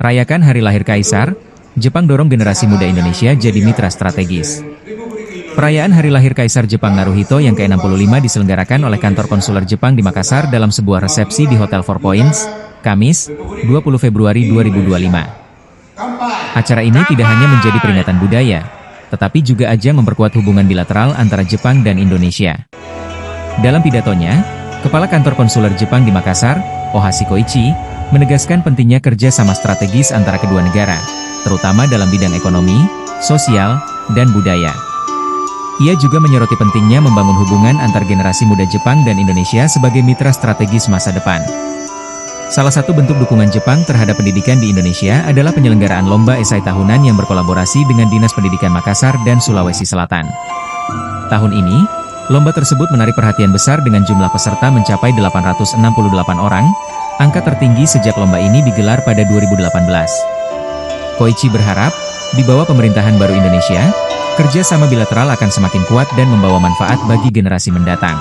Rayakan Hari Lahir Kaisar, Jepang dorong generasi muda Indonesia jadi mitra strategis. Perayaan Hari Lahir Kaisar Jepang Naruhito yang ke-65 diselenggarakan oleh kantor konsuler Jepang di Makassar dalam sebuah resepsi di Hotel Four Points, Kamis, 20 Februari 2025. Acara ini tidak hanya menjadi peringatan budaya, tetapi juga ajang memperkuat hubungan bilateral antara Jepang dan Indonesia. Dalam pidatonya, Kepala Kantor Konsuler Jepang di Makassar, Ohashi Koichi, menegaskan pentingnya kerjasama strategis antara kedua negara, terutama dalam bidang ekonomi, sosial, dan budaya. Ia juga menyoroti pentingnya membangun hubungan antar generasi muda Jepang dan Indonesia sebagai mitra strategis masa depan. Salah satu bentuk dukungan Jepang terhadap pendidikan di Indonesia adalah penyelenggaraan lomba esai tahunan yang berkolaborasi dengan Dinas Pendidikan Makassar dan Sulawesi Selatan. Tahun ini, lomba tersebut menarik perhatian besar dengan jumlah peserta mencapai 868 orang, angka tertinggi sejak lomba ini digelar pada 2018. Koichi berharap, di bawah pemerintahan baru Indonesia, kerjasama bilateral akan semakin kuat dan membawa manfaat bagi generasi mendatang.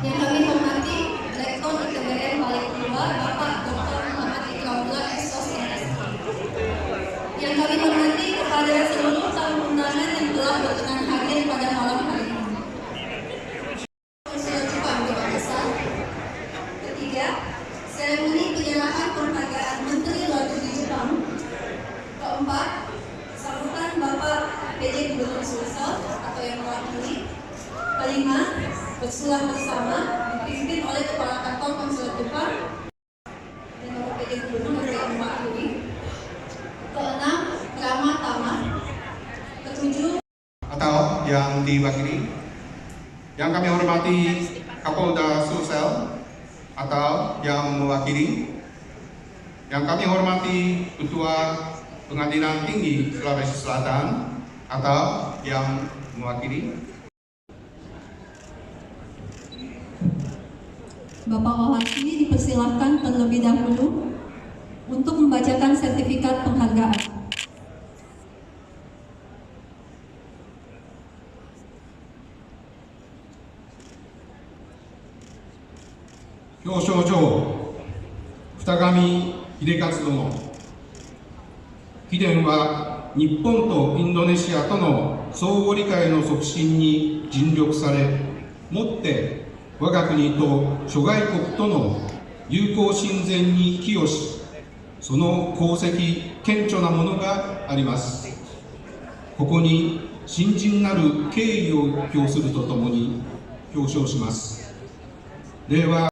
Yang kami hormati, Rektor ITBN Balik 2, Bapak Dr. Muhammad Iqbal SOS MSc. Yang kami hormati kepada seluruh tamu undangan yang telah berkenan hadir pada malam hari ini. Konsuler Jepang di Makassar. Ketiga, seremoni penyerahan penghargaan Menteri Luar Negeri Jepang. Keempat, sambutan Bapak PJ Gubernur Sulsel atau yang mewakili. Kelima, bersulah bersama dipimpin oleh Kepala Kantor Konsuler Jepang dan Bapak PJ Gubernur yang mewakili. Keenam, drama tamat. Ketujuh, atau yang diwakili. Yang kami hormati Kapolda Sulsel atau yang mewakili. Yang kami hormati Ketua Pengadilan Tinggi Sulawesi Selatan atau yang mewakili. Bapak Ohashi dipersilahkan terlebih dahulu untuk membacakan sertifikat penghargaan. Hyōshōjō 二上秀勝殿。貴殿は日本とインドネシアとの相互理解の促進に尽力され、もって我が国と諸外国との友好親善に寄与し、その功績顕著なものがあります。ここに深甚なる敬意を表するとともに表彰します。令和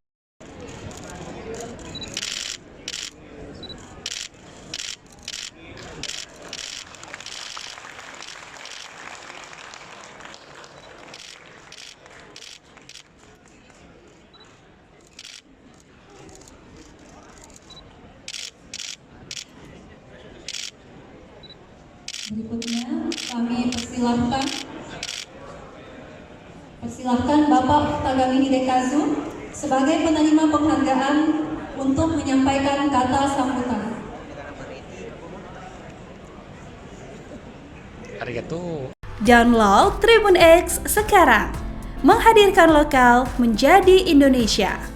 Berikutnya kami persilahkan Bapak Tagami Hidekazu sebagai penerima penghargaan untuk menyampaikan kata sambutan. Download Tribun X sekarang, menghadirkan lokal menjadi Indonesia.